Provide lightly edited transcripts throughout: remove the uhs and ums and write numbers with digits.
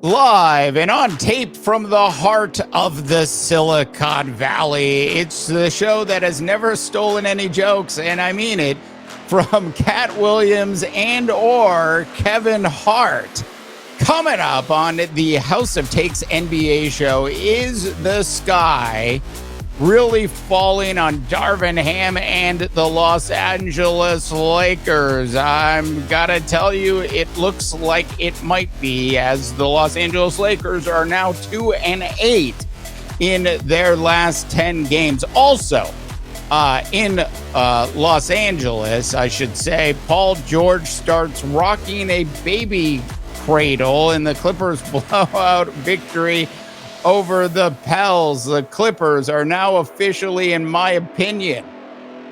Live and on tape from the heart of the Silicon Valley. It's the show that has never stolen any jokes, and I mean it, from Cat Williams and or Kevin Hart. Coming up on the House of Takes NBA show, is the sky really falling on Darvin Ham and the Los Angeles Lakers? I'm gotta tell you, it looks like it might be, as the Los Angeles Lakers are now 2-8 in their last 10 games. Also, in Los Angeles, I should say, Paul George starts rocking a baby cradle in the Clippers' blowout victory over the Pels. The Clippers are now officially, in my opinion,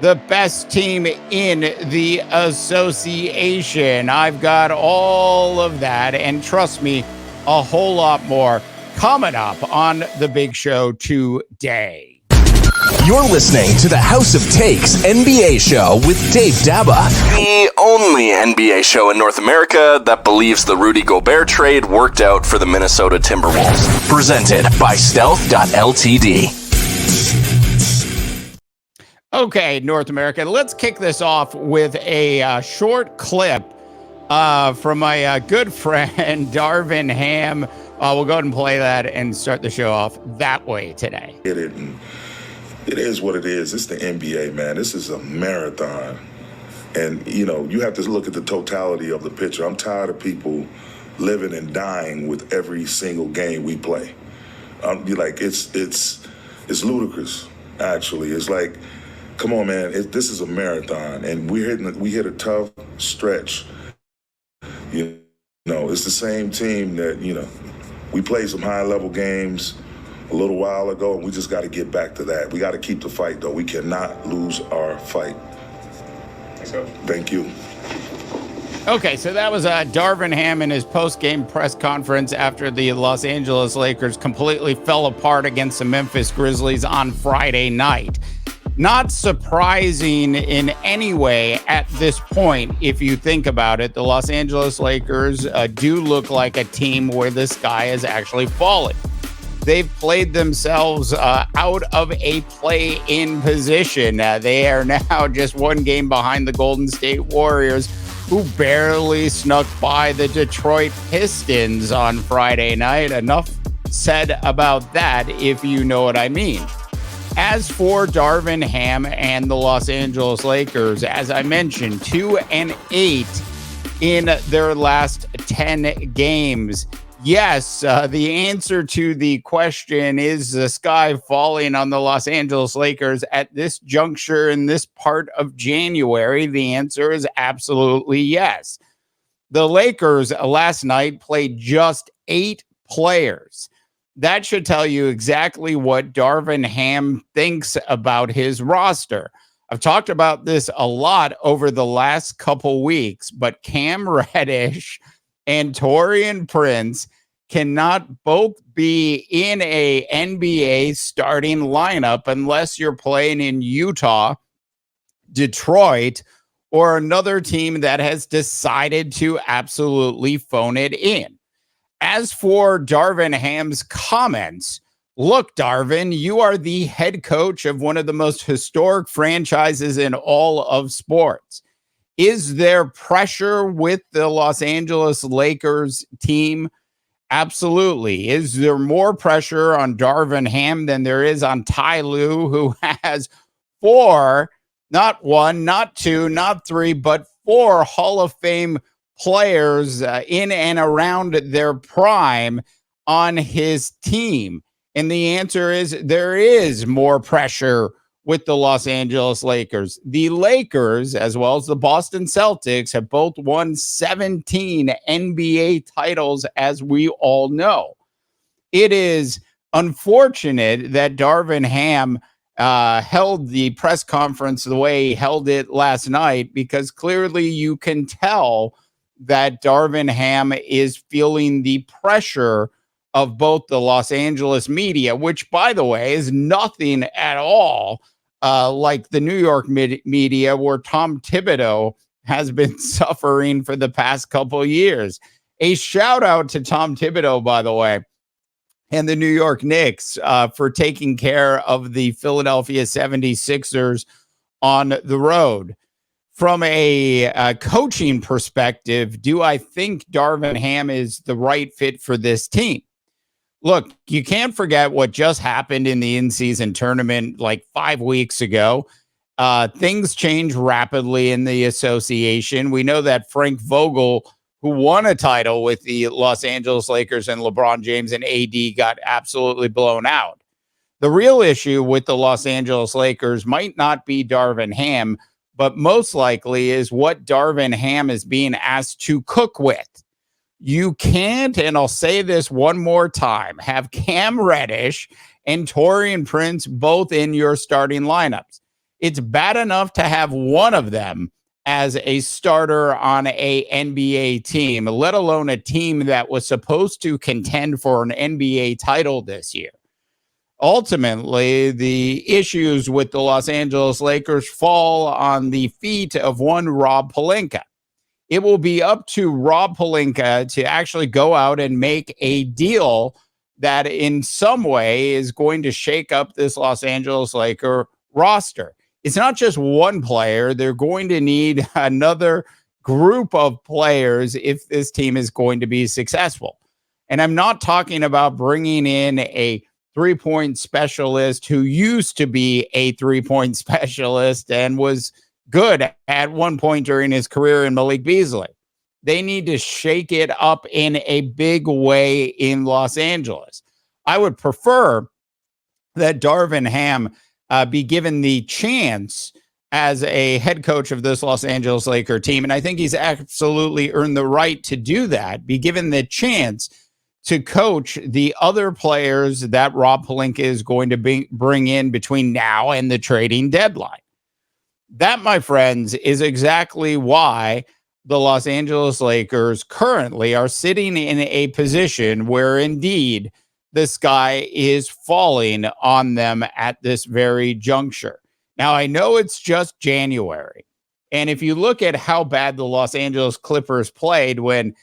the best team in the association. I've got all of that, and trust me, a whole lot more coming up on the big show today. You're listening to the House of Takes NBA show with Dave Daba, the only NBA show in North America that believes the Rudy Gobert trade worked out for the Minnesota Timberwolves. Presented by Stealth.ltd. Okay, North America, let's kick this off with a short clip from my good friend Darvin Ham. We'll go ahead and play that and start the show off that way today. It is what it is. It's the NBA, man. This is a marathon. And, you have to look at the totality of the picture. I'm tired of people living and dying with every single game we play. It's ludicrous, actually. It's like, come on, man. This is a marathon. And we hit a tough stretch. It's the same team that, we played some high-level games a little while ago, and we just got to get back to that. We got to keep the fight, though. We cannot lose our fight. Thank you. Okay, so that was Darvin Ham in his post-game press conference after the Los Angeles Lakers completely fell apart against the Memphis Grizzlies on Friday night. Not surprising in any way at this point, if you think about it. The Los Angeles Lakers do look like a team where the sky is actually falling. They've played themselves out of a play-in position. They are now just one game behind the Golden State Warriors, who barely snuck by the Detroit Pistons on Friday night. Enough said about that, if you know what I mean. As for Darvin Ham and the Los Angeles Lakers, as I mentioned, 2-8 in their last 10 games. Yes, the answer to the question, is the sky falling on the Los Angeles Lakers at this juncture in this part of January? The answer is absolutely yes. The Lakers last night played just 8 players. That should tell you exactly what Darvin Ham thinks about his roster. I've talked about this a lot over the last couple weeks, but Cam Reddish and Taurean Prince cannot both be in a NBA starting lineup unless you're playing in Utah, Detroit, or another team that has decided to absolutely phone it in. As for Darvin Ham's comments, look, Darvin, you are the head coach of one of the most historic franchises in all of sports. Is there pressure with the Los Angeles Lakers team? Absolutely. Is there more pressure on Darvin Ham than there is on Ty Lue, who has 4, not 1, not 2, not 3, but 4 Hall of Fame players in and around their prime on his team? And the answer is there is more pressure with the Los Angeles Lakers. The Lakers, as well as the Boston Celtics, have both won 17 NBA titles, as we all know. It is unfortunate that Darvin Ham held the press conference the way he held it last night, because clearly you can tell that Darvin Ham is feeling the pressure of both the Los Angeles media, which, by the way, is nothing at all like the New York media, where Tom Thibodeau has been suffering for the past couple of years. A shout out to Tom Thibodeau, by the way, and the New York Knicks for taking care of the Philadelphia 76ers on the road. From a coaching perspective, do I think Darvin Ham is the right fit for this team? Look, you can't forget what just happened in the in-season tournament like 5 weeks ago. Things change rapidly in the association. We know that Frank Vogel, who won a title with the Los Angeles Lakers and LeBron James and AD, got absolutely blown out. The real issue with the Los Angeles Lakers might not be Darvin Ham, but most likely is what Darvin Ham is being asked to cook with. You can't, and I'll say this one more time, have Cam Reddish and Taurean Prince both in your starting lineups. It's bad enough to have one of them as a starter on a NBA team, let alone a team that was supposed to contend for an NBA title this year. Ultimately, the issues with the Los Angeles Lakers fall on the feet of one Rob Pelinka. It will be up to Rob Pelinka to actually go out and make a deal that in some way is going to shake up this Los Angeles Laker roster. It's not just one player. They're going to need another group of players if this team is going to be successful. And I'm not talking about bringing in a three-point specialist who used to be a three-point specialist and was good at one point during his career in Malik Beasley. They need to shake it up in a big way in Los Angeles. I would prefer that Darvin Ham be given the chance as a head coach of this Los Angeles Laker team, and I think he's absolutely earned the right to do that, be given the chance to coach the other players that Rob Pelinka is going to bring in between now and the trading deadline. That, my friends, is exactly why the Los Angeles Lakers currently are sitting in a position where indeed the sky is falling on them at this very juncture. Now, I know it's just January. And if you look at how bad the Los Angeles Clippers played when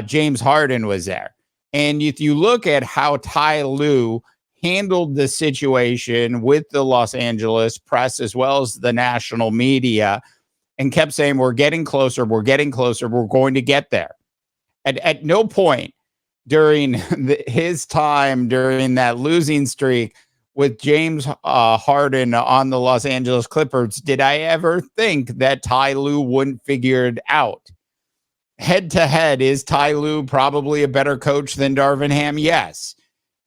James Harden was there, and if you look at how Ty Lue handled the situation with the Los Angeles press as well as the national media and kept saying, we're getting closer, we're going to get there. At no point during his time during that losing streak with James Harden on the Los Angeles Clippers did I ever think that Ty Lue wouldn't figure it out. Head to head, is Ty Lue probably a better coach than Darvin Ham? Yes.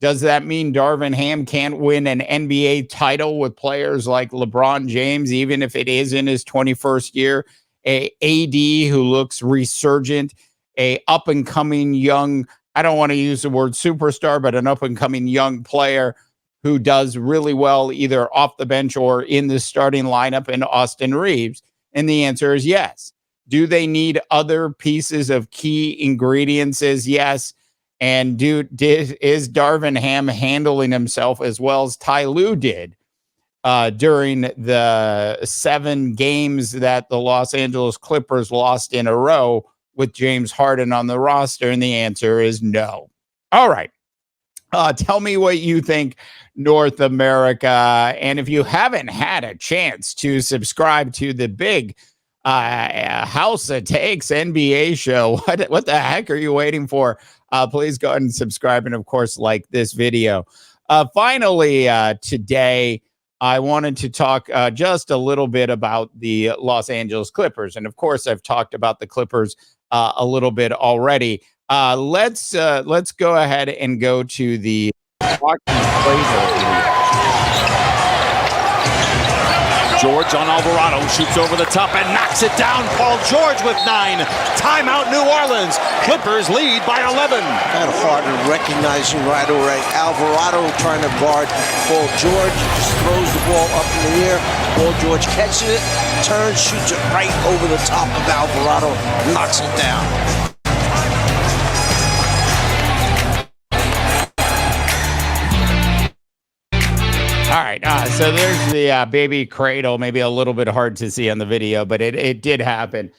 Does that mean Darvin Ham can't win an NBA title with players like LeBron James, even if it is in his 21st year? A AD who looks resurgent, a up-and-coming young, I don't want to use the word superstar, but an up-and-coming young player who does really well either off the bench or in the starting lineup in Austin Reeves? And the answer is yes. Do they need other pieces of key ingredients? Is yes. And is Darvin Ham handling himself as well as Ty Lue did during the 7 games that the Los Angeles Clippers lost in a row with James Harden on the roster? And the answer is no. All right. Tell me what you think, North America. And if you haven't had a chance to subscribe to the big House of Takes NBA show, what the heck are you waiting for? Please go ahead and subscribe and, of course, like this video. Finally, today, I wanted to talk just a little bit about the Los Angeles Clippers. And, of course, I've talked about the Clippers a little bit already. Let's go ahead and go to the playbook. George on Alvarado, shoots over the top and knocks it down. Paul George with 9. Timeout New Orleans. Clippers lead by 11. Kind of hard to recognize him right away. Alvarado trying to guard Paul George. Just throws the ball up in the air. Paul George catches it, turns, shoots it right over the top of Alvarado, knocks it down. All right, so there's the baby cradle, maybe a little bit hard to see on the video, but it did happen.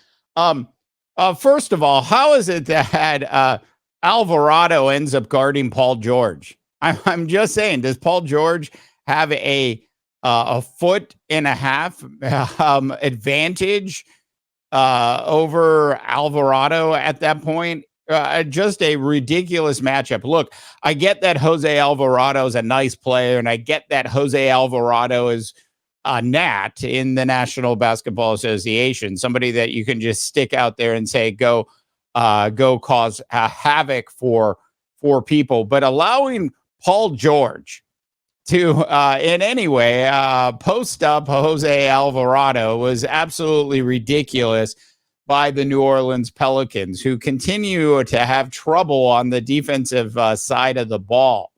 First of all, how is it that Alvarado ends up guarding Paul George? I'm just saying, does Paul George have a foot and a half advantage over Alvarado at that point? Just a ridiculous matchup. Look, I get that Jose Alvarado is a nice player, and I get that Jose Alvarado is a gnat in the National Basketball Association, somebody that you can just stick out there and say, go cause havoc for people. But allowing Paul George to in any way post up Jose Alvarado was absolutely ridiculous by the New Orleans Pelicans, who continue to have trouble on the defensive side of the ball.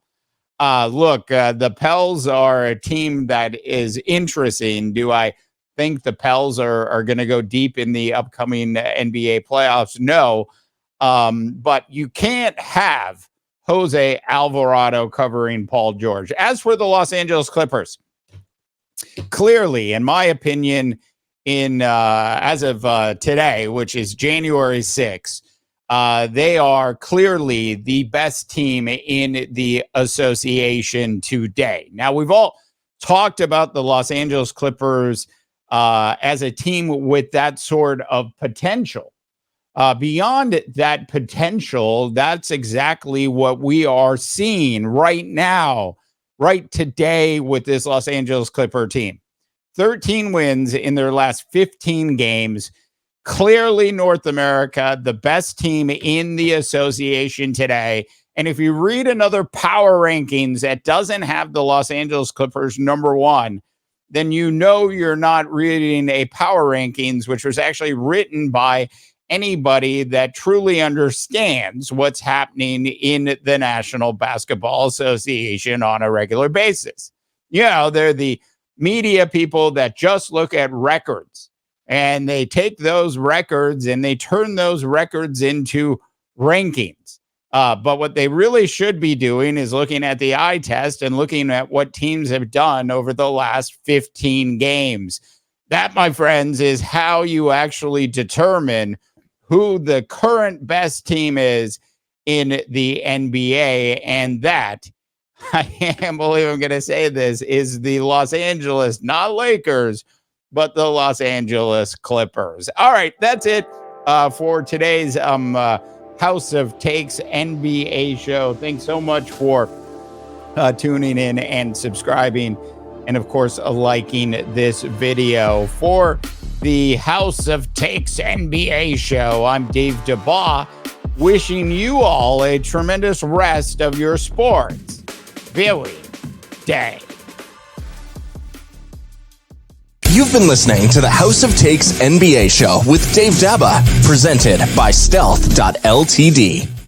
Look, the Pels are a team that is interesting. Do I think the Pels are going to go deep in the upcoming NBA playoffs? No. But you can't have Jose Alvarado covering Paul George. As for the Los Angeles Clippers, clearly, in my opinion, as of today, which is January 6th, they are clearly the best team in the association today. Now, we've all talked about the Los Angeles Clippers as a team with that sort of potential. Beyond that potential, that's exactly what we are seeing right now, right today with this Los Angeles Clipper team. 13 wins in their last 15 games. Clearly, North America, the best team in the association today. And if you read another power rankings that doesn't have the Los Angeles Clippers number one, then you know you're not reading a power rankings, which was actually written by anybody that truly understands what's happening in the National Basketball Association on a regular basis. You know, they're the media people that just look at records, and they take those records and they turn those records into rankings. But what they really should be doing is looking at the eye test and looking at what teams have done over the last 15 games. That, my friends, is how you actually determine who the current best team is in the NBA. And that, I can't believe I'm going to say this, is the Los Angeles, not Lakers, but the Los Angeles Clippers. All right, that's it for today's House of Takes NBA show. Thanks so much for tuning in and subscribing, and of course, liking this video. For the House of Takes NBA show, I'm Dave DeBaugh, wishing you all a tremendous rest of your sports viewing day. You've been listening to the House of Takes NBA show with Dave Daba, presented by Stealth.ltd.